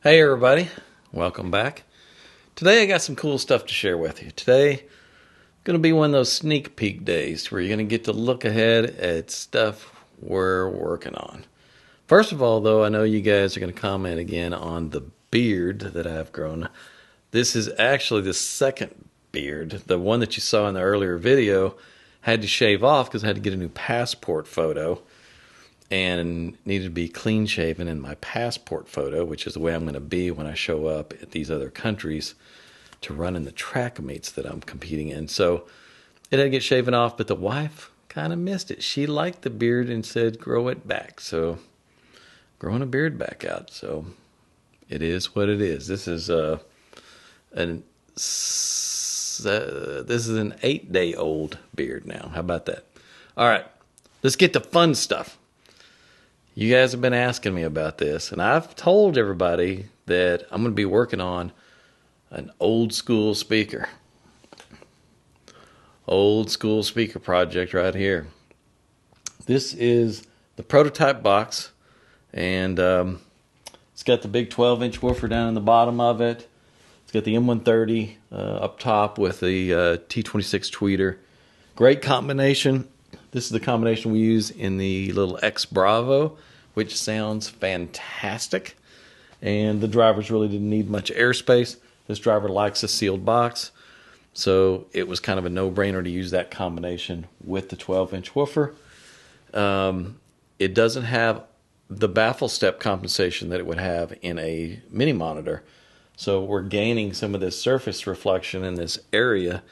Hey everybody, welcome back. Today I got some cool stuff to share with you. Today going to be one of those sneak peek days where you're going to get to look ahead at stuff we're working on. First of all though, I know you guys are going to comment again on the beard that I've grown. This is actually the second beard. The one that you saw in the earlier video had to shave off because I had to get a new passport photo and needed to be clean shaven in my passport photo, which is the way I'm going to be when I show up at these other countries to run in the track meets that I'm competing in. So it had to get shaven off, but the wife kind of missed it. She liked the beard and said, grow it back. So growing a beard back out. So it is what it is. This is an 8-day-old beard now. How about that? All right, let's get to fun stuff. You guys have been asking me about this, and I've told everybody that I'm going to be working on an old school speaker. Old school speaker project right here. This is the prototype box, and it's got the big 12-inch woofer down in the bottom of it. It's got the M130 up top with the T26 tweeter. Great combination. This is the combination we use in the little X Bravo, which sounds fantastic. And the drivers really didn't need much airspace. This driver likes a sealed box. So it was kind of a no-brainer to use that combination with the 12-inch woofer. It doesn't have the baffle step compensation that it would have in a mini monitor. So we're gaining some of this surface reflection in this area.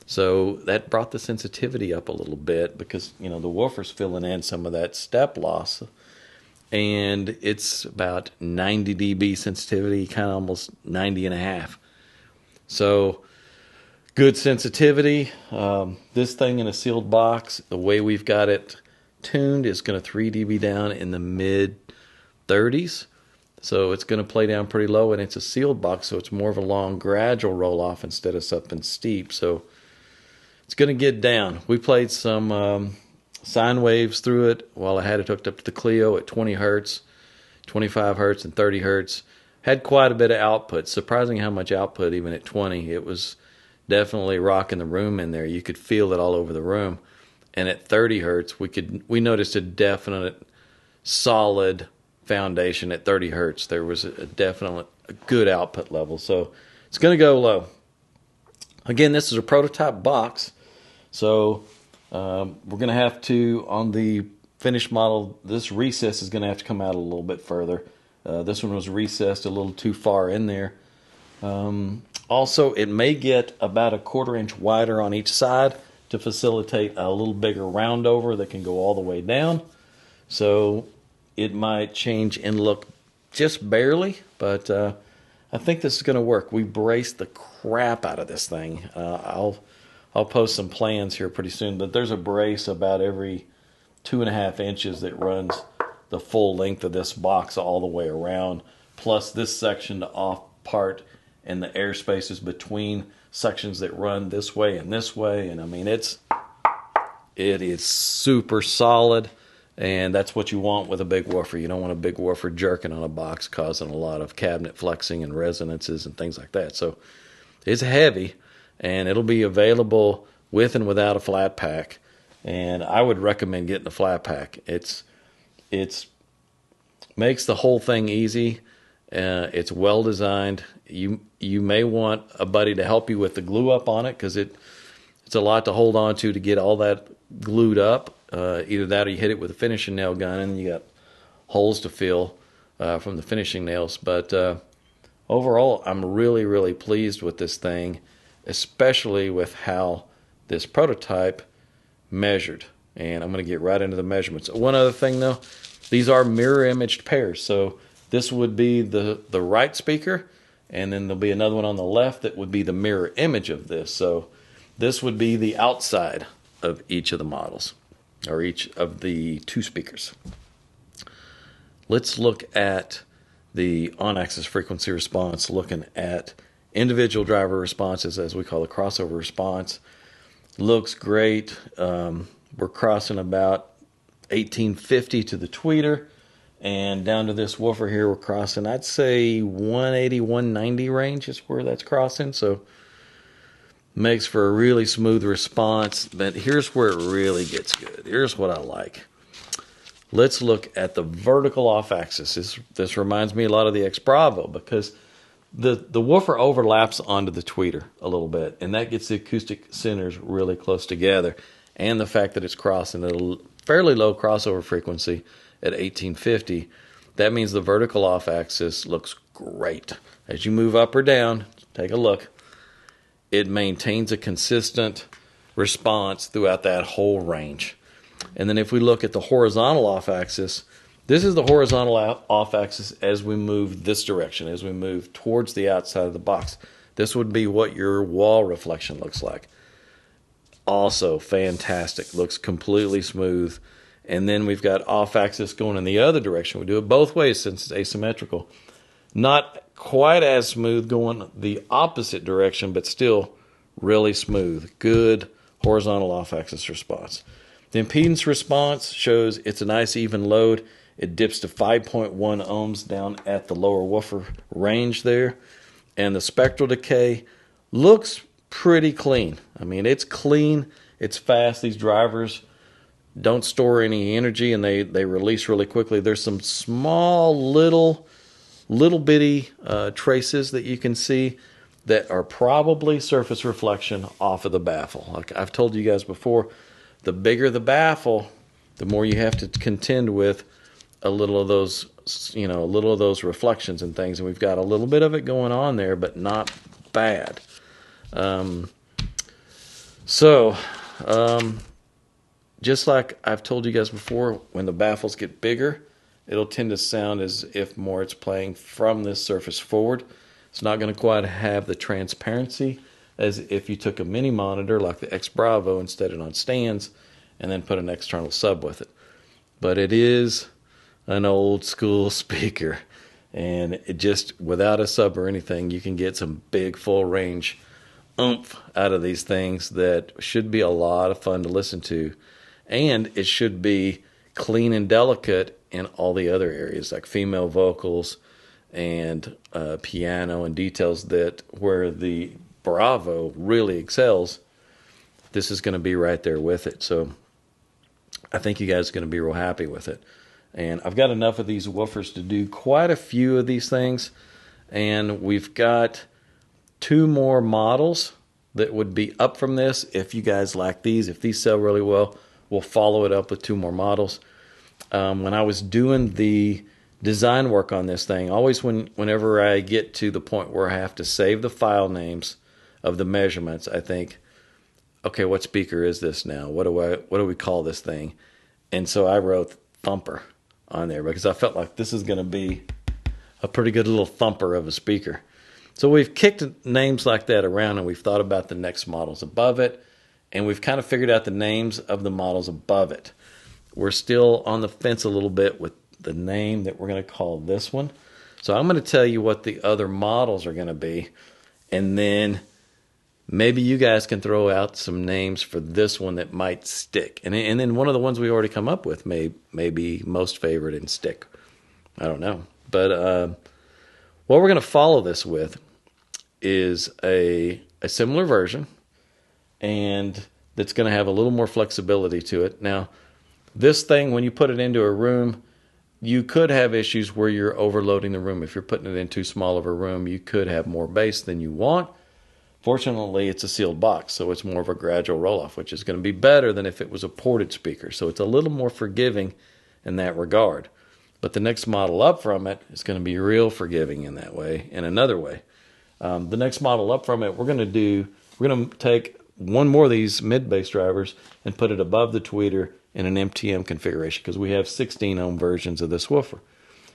So that brought the sensitivity up a little bit because, you know, the woofer's filling in some of that step loss. And it's about 90 dB sensitivity, kind of almost 90 and a half. So good sensitivity. This thing in a sealed box, the way we've got it tuned, is going to 3 dB down in the mid 30s. So it's going to play down pretty low, and it's a sealed box, so it's more of a long gradual roll off instead of something steep. So it's going to get down. We played some sine waves through it while I had it hooked up to the Clio at 20 hertz, 25 hertz, and 30 hertz. Had quite a bit of output. Surprising how much output even at 20. It was definitely rocking the room in there. You could feel it all over the room. And at 30 hertz, we noticed a definite solid foundation at 30 hertz. There was a good output level. So it's going to go low. Again, this is a prototype box. So we're going to have to, on the finished model, this recess is going to have to come out a little bit further. This one was recessed a little too far in there. Also, it may get about a 1/4 inch wider on each side to facilitate a little bigger round over that can go all the way down. So it might change in look just barely, but I think this is going to work. We braced the crap out of this thing. I'll post some plans here pretty soon, but there's a brace about every 2.5 inches that runs the full length of this box all the way around, plus this section to off part and the air spaces between sections that run this way and this way. And I mean, it is super solid, and that's what you want with a big woofer. You don't want a big woofer jerking on a box, causing a lot of cabinet flexing and resonances and things like that. So it's heavy, and it'll be available with and without a flat pack. And I would recommend getting a flat pack. It's makes the whole thing easy. It's well designed. You may want a buddy to help you with the glue up on it, because it's a lot to hold on to get all that glued up. Either that or you hit it with a finishing nail gun and you got holes to fill from the finishing nails. But overall, I'm really, really pleased with this thing, especially with how this prototype measured. And I'm going to get right into the measurements. One other thing though, these are mirror imaged pairs. So this would be the right speaker, and then there'll be another one on the left that would be the mirror image of this. So this would be the outside of each of the models, or each of the two speakers. Let's look at the on-axis frequency response, looking at individual driver responses, as we call the crossover response. Looks great. We're crossing about 1850 to the tweeter. And down to this woofer here, we're crossing, I'd say 180, 190 range is where that's crossing. So makes for a really smooth response. But here's where it really gets good. Here's what I like. Let's look at the vertical off axis. This reminds me a lot of the X Bravo, because the woofer overlaps onto the tweeter a little bit, and that gets the acoustic centers really close together. And the fact that it's crossing at a fairly low crossover frequency at 1850, that means the vertical off axis looks great. As you move up or down, take a look, it maintains a consistent response throughout that whole range. And then if we look at the horizontal off axis, this is the horizontal off axis as we move this direction, as we move towards the outside of the box. This would be what your wall reflection looks like. Also fantastic, looks completely smooth. And then we've got off axis going in the other direction. We do it both ways since it's asymmetrical. Not quite as smooth going the opposite direction, but still really smooth. Good horizontal off axis response. The impedance response shows it's a nice even load. It dips to 5.1 ohms down at the lower woofer range there. And the spectral decay looks pretty clean. I mean, it's clean, it's fast. These drivers don't store any energy, and they release really quickly. There's some small little bitty traces that you can see that are probably surface reflection off of the baffle. Like I've told you guys before, the bigger the baffle, the more you have to contend with a little of those reflections and things. And we've got a little bit of it going on there, but not bad. Just like I've told you guys before, when the baffles get bigger, it'll tend to sound as if more it's playing from this surface forward. It's not going to quite have the transparency as if you took a mini monitor like the X Bravo and set it on stands and then put an external sub with it. But it is an old school speaker, and it just, without a sub or anything, you can get some big full range oomph out of these things that should be a lot of fun to listen to. And it should be clean and delicate in all the other areas, like female vocals and piano and details, that where the Bravo really excels, this is going to be right there with it. So I think you guys are going to be real happy with it. And I've got enough of these woofers to do quite a few of these things. And we've got 2 more models that would be up from this. If you guys like these, if these sell really well, we'll follow it up with 2 more models. When I was doing the design work on this thing, always whenever I get to the point where I have to save the file names of the measurements, I think, okay, what speaker is this now? What do we call this thing? And so I wrote thumper on there because I felt like this is going to be a pretty good little thumper of a speaker. So we've kicked names like that around, and we've thought about the next models above it, and we've kind of figured out the names of the models above it. We're still on the fence a little bit with the name that we're going to call this one. So I'm going to tell you what the other models are going to be, and then maybe you guys can throw out some names for this one that might stick. And then one of the ones we already come up with may be most favored and stick. I don't know. But what we're going to follow this with is a similar version, and that's going to have a little more flexibility to it. Now, this thing, when you put it into a room, you could have issues where you're overloading the room. If you're putting it in too small of a room, you could have more bass than you want. Fortunately, it's a sealed box, so it's more of a gradual roll-off, which is going to be better than if it was a ported speaker. So it's a little more forgiving in that regard. But the next model up from it is going to be real forgiving in that way, in another way. The next model up from it, we're going to take one more of these mid-bass drivers and put it above the tweeter in an MTM configuration, because we have 16 ohm versions of this woofer.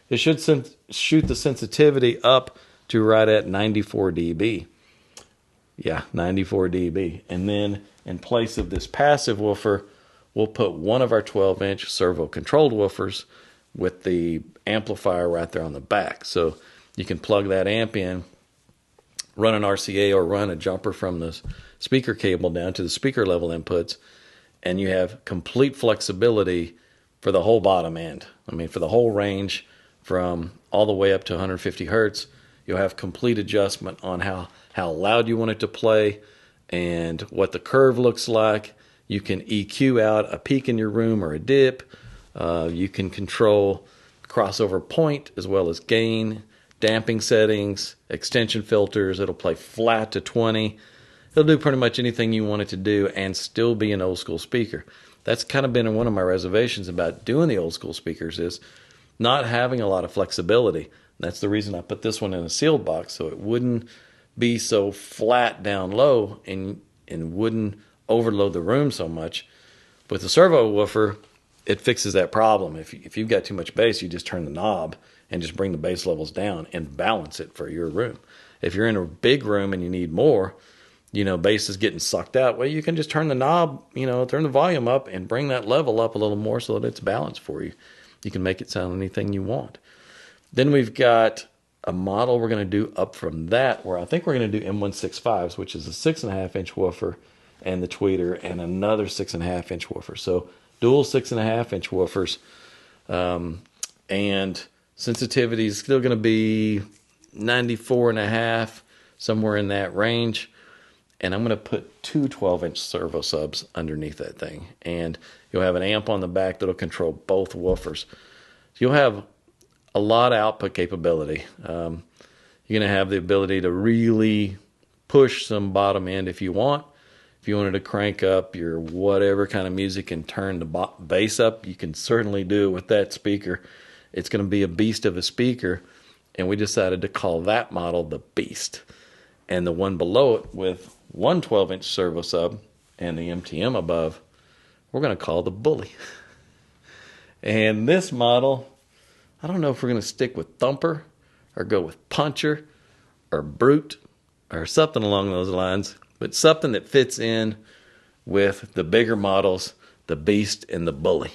It should shoot the sensitivity up to right at 94 dB. Yeah, 94 dB. And then in place of this passive woofer, we'll put one of our 12-inch servo-controlled woofers with the amplifier right there on the back. So you can plug that amp in, run an RCA or run a jumper from the speaker cable down to the speaker level inputs, and you have complete flexibility for the whole bottom end. I mean, for the whole range from all the way up to 150 hertz, you'll have complete adjustment on how loud you want it to play and what the curve looks like. You can EQ out a peak in your room or a dip. You can control crossover point as well as gain, damping settings, extension filters. It'll play flat to 20. It'll do pretty much anything you want it to do and still be an old school speaker. That's kind of been one of my reservations about doing the old school speakers, is not having a lot of flexibility. That's the reason I put this one in a sealed box, so it wouldn't be so flat down low and wouldn't overload the room so much. With the servo woofer, it fixes that problem. If you've got too much bass, you just turn the knob and just bring the bass levels down and balance it for your room. If you're in a big room and you need more, bass is getting sucked out, well, you can just turn the knob, turn the volume up and bring that level up a little more so that it's balanced for you. You can make it sound anything you want. Then we've got a model we're going to do up from that, where I think we're going to do M165s, which is a 6.5-inch woofer and the tweeter, and another 6.5-inch woofer. So dual 6.5-inch woofers. And sensitivity is still going to be 94.5, somewhere in that range. And I'm going to put two 12-inch servo subs underneath that thing. And you'll have an amp on the back that'll control both woofers. So you'll have a lot of output capability. You're going to have the ability to really push some bottom end if you want. If you wanted to crank up your whatever kind of music and turn the bass up, you can certainly do it with that speaker. It's going to be a beast of a speaker, and we decided to call that model the Beast. And the one below it with one 12-inch servo sub and the MTM above, we're going to call the Bully. And this model, I don't know if we're going to stick with Thumper or go with Puncher or Brute or something along those lines, but something that fits in with the bigger models, the Beast and the Bully.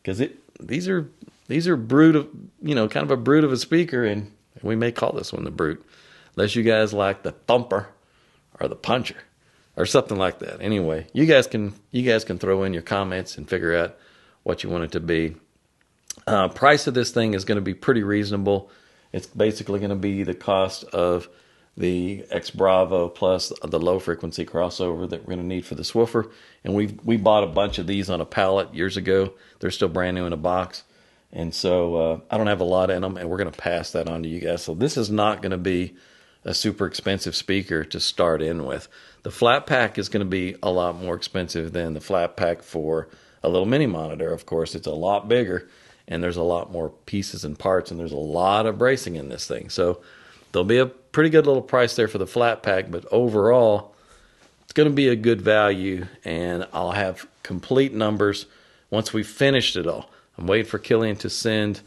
Because these are brute, kind of a brute of a speaker, and we may call this one the Brute. Unless you guys like the Thumper or the Puncher or something like that. Anyway, you guys can throw in your comments and figure out what you want it to be. Price of this thing is going to be pretty reasonable. It's basically going to be the cost of the X Bravo plus the low frequency crossover that we're going to need for this woofer. And we bought a bunch of these on a pallet years ago. They're still brand new in a box. And so I don't have a lot in them, and we're going to pass that on to you guys. So this is not going to be a super expensive speaker to start in with. The flat pack is going to be a lot more expensive than the flat pack for a little mini monitor. Of course, it's a lot bigger, and there's a lot more pieces and parts, and there's a lot of bracing in this thing. So there'll be a pretty good little price there for the flat pack, but overall, it's going to be a good value, and I'll have complete numbers once we've finished it all. I'm waiting for Killian to send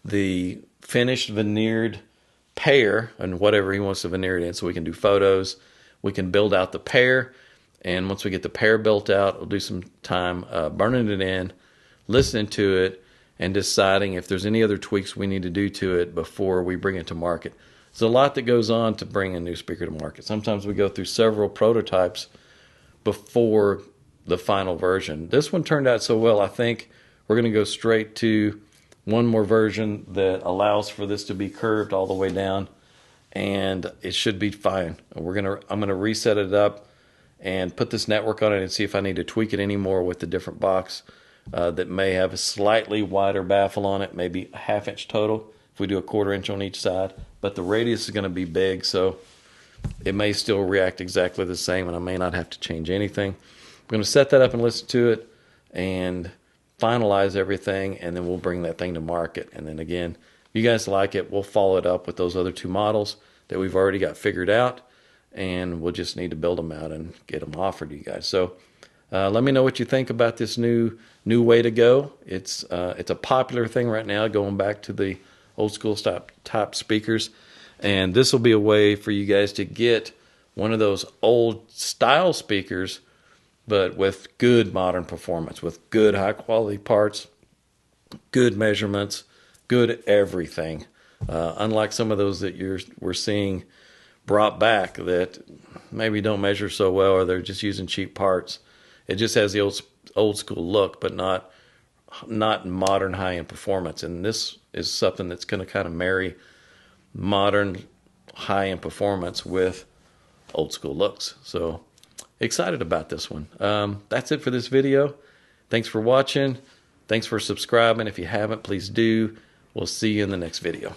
the finished veneered pair and whatever he wants to veneer it in so we can do photos. We can build out the pair, and once we get the pair built out, we'll do some time burning it in, listening to it, and deciding if there's any other tweaks we need to do to it before we bring it to market. There's a lot that goes on to bring a new speaker to market. Sometimes we go through several prototypes before the final version. This one turned out so well, I think we're going to go straight to one more version that allows for this to be curved all the way down, and it should be fine. I'm going to reset it up and put this network on it and see if I need to tweak it anymore with the different box that may have a slightly wider baffle on it, maybe a 1/2 inch total if we do a 1/4 inch on each side. But the radius is going to be big, so it may still react exactly the same, and I may not have to change anything. I'm going to set that up and listen to it and finalize everything, and then we'll bring that thing to market. And then again, if you guys like it, we'll follow it up with those other two models that we've already got figured out, and we'll just need to build them out and get them offered to you guys. So let me know what you think about this new way to go. It's a popular thing right now, going back to the old school type speakers, and this will be a way for you guys to get one of those old style speakers, but with good modern performance, with good high quality parts, good measurements, good everything. Unlike some of those that we're seeing brought back that maybe don't measure so well, or they're just using cheap parts. It just has the old school look, but not not modern high-end performance. And this is something that's going to kind of marry modern high-end performance with old school looks. So excited about this one. That's it for this video. Thanks for watching. Thanks for subscribing. If you haven't, please do. We'll see you in the next video.